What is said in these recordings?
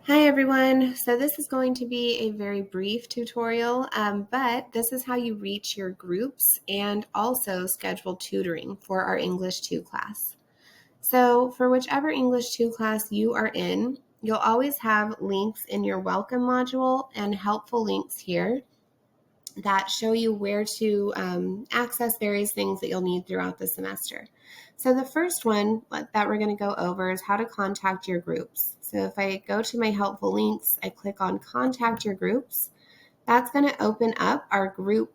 Hi everyone. So this is going to be a very brief tutorial, but this is how you reach your groups and also schedule tutoring for our English 2 class. So for whichever English 2 class you are in, you'll always have links in your welcome module and helpful links here that show you where to access various things that you'll need throughout the semester. So the first one that we're going to go over is how to contact your groups. So if I go to my helpful links, I click on contact your groups. That's going to open up our group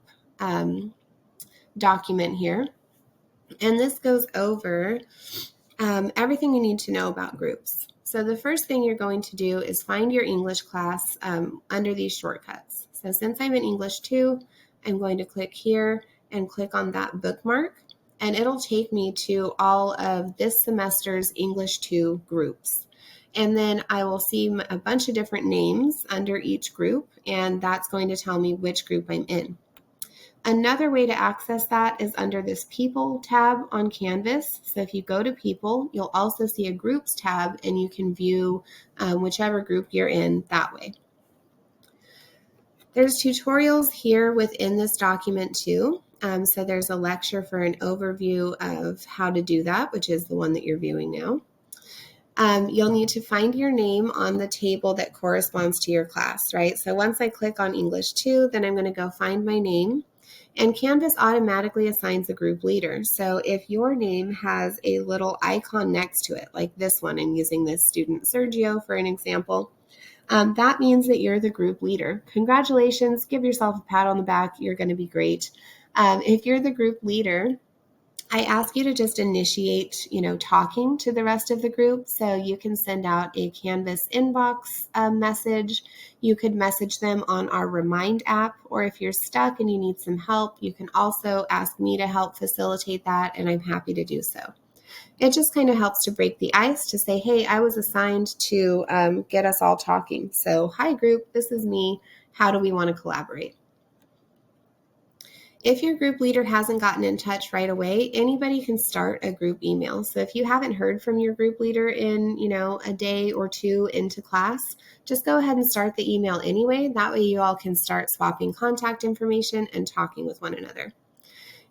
document here. And this goes over everything you need to know about groups. So the first thing you're going to do is find your English class under these shortcuts. So since I'm in English 2, I'm going to click here and click on that bookmark, and it'll take me to all of this semester's English 2 groups. And then I will see a bunch of different names under each group, and that's going to tell me which group I'm in. Another way to access that is under this People tab on Canvas. So if you go to People, you'll also see a Groups tab, and you can view whichever group you're in that way. There's tutorials here within this document too. So there's a lecture for an overview of how to do that, which is the one that you're viewing now. You'll need to find your name on the table that corresponds to your class, right? So once I click on English 2, then I'm going to go find my name. And Canvas automatically assigns a group leader. So if your name has a little icon next to it, like this one, I'm using this student Sergio for an example, that means that you're the group leader. Congratulations, give yourself a pat on the back, you're going to be great. If you're the group leader, I ask you to just initiate, talking to the rest of the group. So you can send out a Canvas inbox message. You could message them on our Remind app, or if you're stuck and you need some help, you can also ask me to help facilitate that, and I'm happy to do so. It just kind of helps to break the ice to say, hey, I was assigned to get us all talking. So, hi group, this is me. How do we want to collaborate? If your group leader hasn't gotten in touch right away, anybody can start a group email. So if you haven't heard from your group leader in, a day or two into class, just go ahead and start the email anyway. That way you all can start swapping contact information and talking with one another.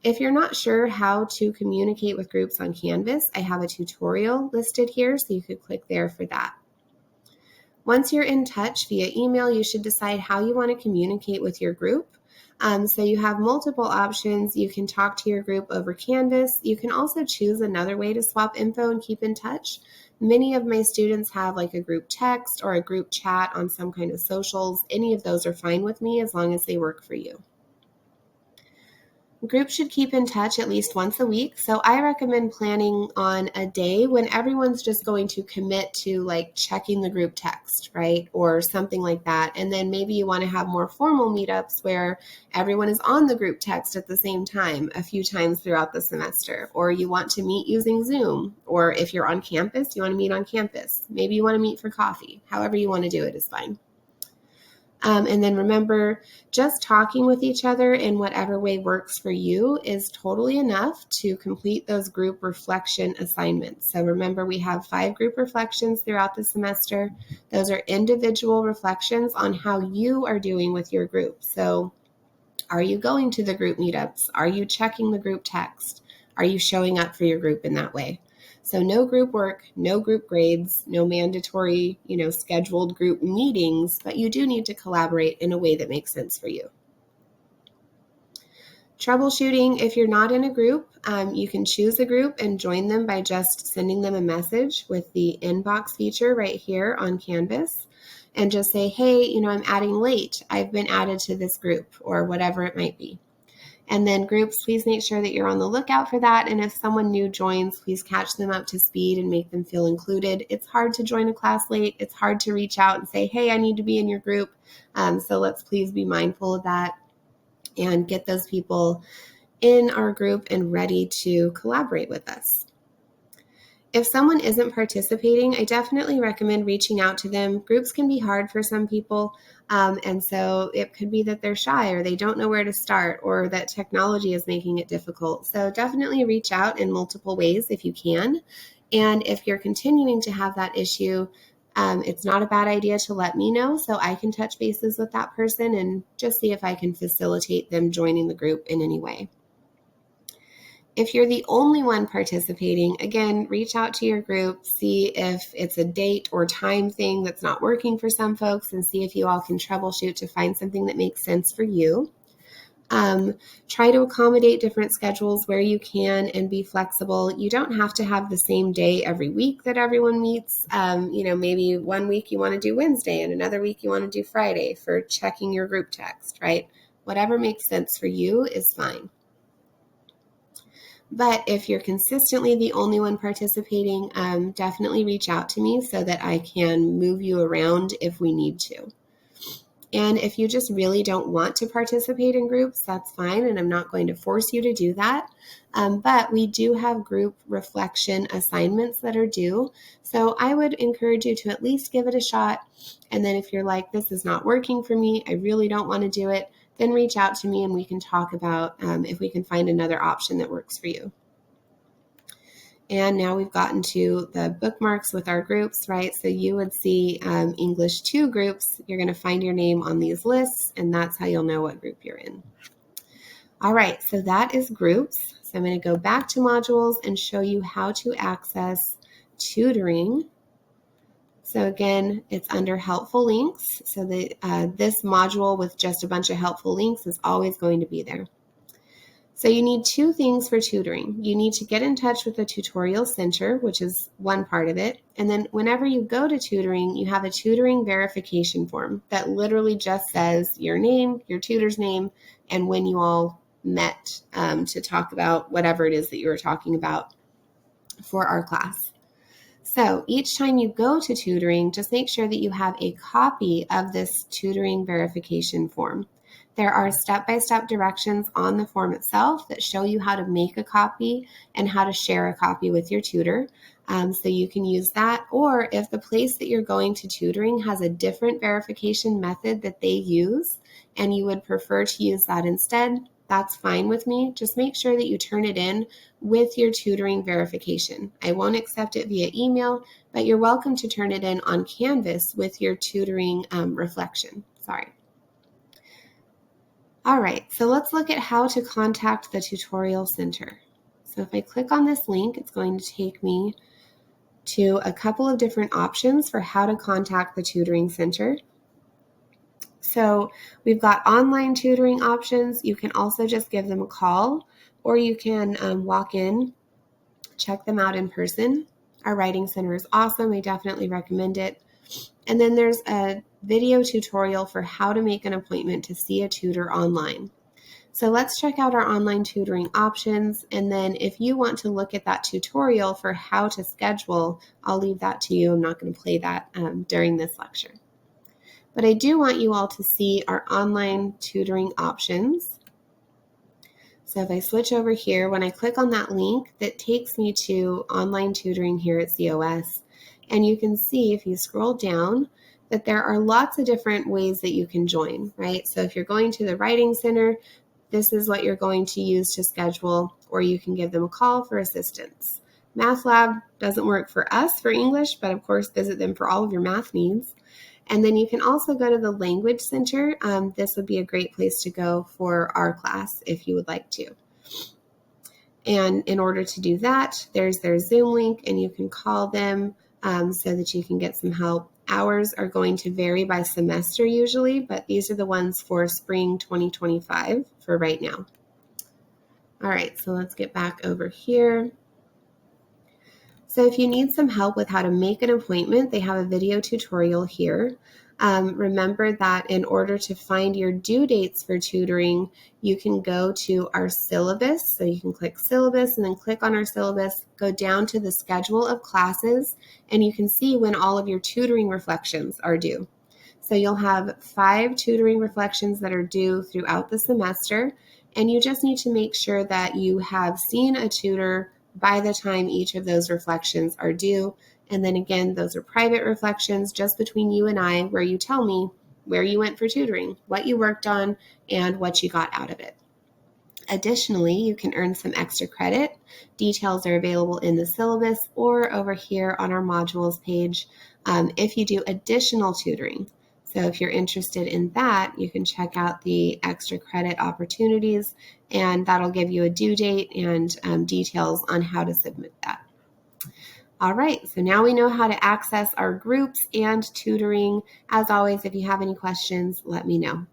If you're not sure how to communicate with groups on Canvas, I have a tutorial listed here, so you could click there for that. Once you're in touch via email, you should decide how you want to communicate with your group. So you have multiple options. You can talk to your group over Canvas. You can also choose another way to swap info and keep in touch. Many of my students have like a group text or a group chat on some kind of socials. Any of those are fine with me as long as they work for you. Groups should keep in touch at least once a week. So I recommend planning on a day when everyone's just going to commit to like checking the group text, right? Or something like that. And then maybe you want to have more formal meetups where everyone is on the group text at the same time a few times throughout the semester. Or you want to meet using Zoom. Or if you're on campus, you want to meet on campus. Maybe you want to meet for coffee. However you want to do it is fine. And then remember, just talking with each other in whatever way works for you is totally enough to complete those group reflection assignments. So remember, we have 5 group reflections throughout the semester. Those are individual reflections on how you are doing with your group. So are you going to the group meetups? Are you checking the group text? Are you showing up for your group in that way? So no group work, no group grades, no mandatory, scheduled group meetings, but you do need to collaborate in a way that makes sense for you. Troubleshooting, if you're not in a group, you can choose a group and join them by just sending them a message with the inbox feature right here on Canvas and just say, hey, I'm adding late. I've been added to this group or whatever it might be. And then groups, please make sure that you're on the lookout for that. And if someone new joins, please catch them up to speed and make them feel included. It's hard to join a class late. It's hard to reach out and say, hey, I need to be in your group. So let's please be mindful of that and get those people in our group and ready to collaborate with us. If someone isn't participating, I definitely recommend reaching out to them. Groups can be hard for some people, and so it could be that they're shy or they don't know where to start or that technology is making it difficult. So definitely reach out in multiple ways if you can. And if you're continuing to have that issue, it's not a bad idea to let me know so I can touch bases with that person and just see if I can facilitate them joining the group in any way. If you're the only one participating, again, reach out to your group, see if it's a date or time thing that's not working for some folks, and see if you all can troubleshoot to find something that makes sense for you. Try to accommodate different schedules where you can and be flexible. You don't have to have the same day every week that everyone meets. Maybe one week you want to do Wednesday and another week you want to do Friday for checking your group text, right? Whatever makes sense for you is fine. But if you're consistently the only one participating, definitely reach out to me so that I can move you around if we need to. And if you just really don't want to participate in groups, that's fine, and I'm not going to force you to do that. But we do have group reflection assignments that are due. So I would encourage you to at least give it a shot. And then if you're like, this is not working for me, I really don't want to do it, then reach out to me and we can talk about if we can find another option that works for you. And now we've gotten to the bookmarks with our groups, right? So you would see English 2 groups. You're going to find your name on these lists, and that's how you'll know what group you're in. All right, so that is groups. So I'm going to go back to modules and show you how to access tutoring. So again, it's under helpful links. So this module with just a bunch of helpful links is always going to be there. So you need 2 things for tutoring. You need to get in touch with the tutorial center, which is one part of it. And then whenever you go to tutoring, you have a tutoring verification form that literally just says your name, your tutor's name, and when you all met to talk about whatever it is that you were talking about for our class. So each time you go to tutoring, just make sure that you have a copy of this tutoring verification form. There are step-by-step directions on the form itself that show you how to make a copy and how to share a copy with your tutor. So you can use that, or if the place that you're going to tutoring has a different verification method that they use and you would prefer to use that instead, that's fine with me. Just make sure that you turn it in with your tutoring verification. I won't accept it via email, but you're welcome to turn it in on Canvas with your tutoring reflection. All right, so let's look at how to contact the tutorial center. So if I click on this link, it's going to take me to a couple of different options for how to contact the tutoring center. So we've got online tutoring options. You can also just give them a call, or you can walk in, check them out in person. Our writing center is awesome. I definitely recommend it. And then there's a video tutorial for how to make an appointment to see a tutor online. So let's check out our online tutoring options. And then if you want to look at that tutorial for how to schedule, I'll leave that to you. I'm not going to play that during this lecture. But I do want you all to see our online tutoring options. So if I switch over here, when I click on that link, that takes me to online tutoring here at COS. And you can see if you scroll down that there are lots of different ways that you can join, right? So if you're going to the Writing Center, this is what you're going to use to schedule, or you can give them a call for assistance. Math Lab doesn't work for us for English, but of course visit them for all of your math needs. And then you can also go to the Language Center. This would be a great place to go for our class if you would like to. And in order to do that, there's their Zoom link, and you can call them so that you can get some help. Hours are going to vary by semester usually, but these are the ones for spring 2025 for right now. All right, so let's get back over here. So if you need some help with how to make an appointment, they have a video tutorial here. Remember that in order to find your due dates for tutoring, you can go to our syllabus. So you can click syllabus and then click on our syllabus, go down to the schedule of classes, and you can see when all of your tutoring reflections are due. So you'll have 5 tutoring reflections that are due throughout the semester, and you just need to make sure that you have seen a tutor by the time each of those reflections are due. And then again, those are private reflections just between you and I, where you tell me where you went for tutoring, what you worked on, and what you got out of it. Additionally, you can earn some extra credit. Details are available in the syllabus or over here on our modules page. If you do additional tutoring, so if you're interested in that, you can check out the extra credit opportunities, and that'll give you a due date and details on how to submit that. All right, so now we know how to access our groups and tutoring. As always, if you have any questions, let me know.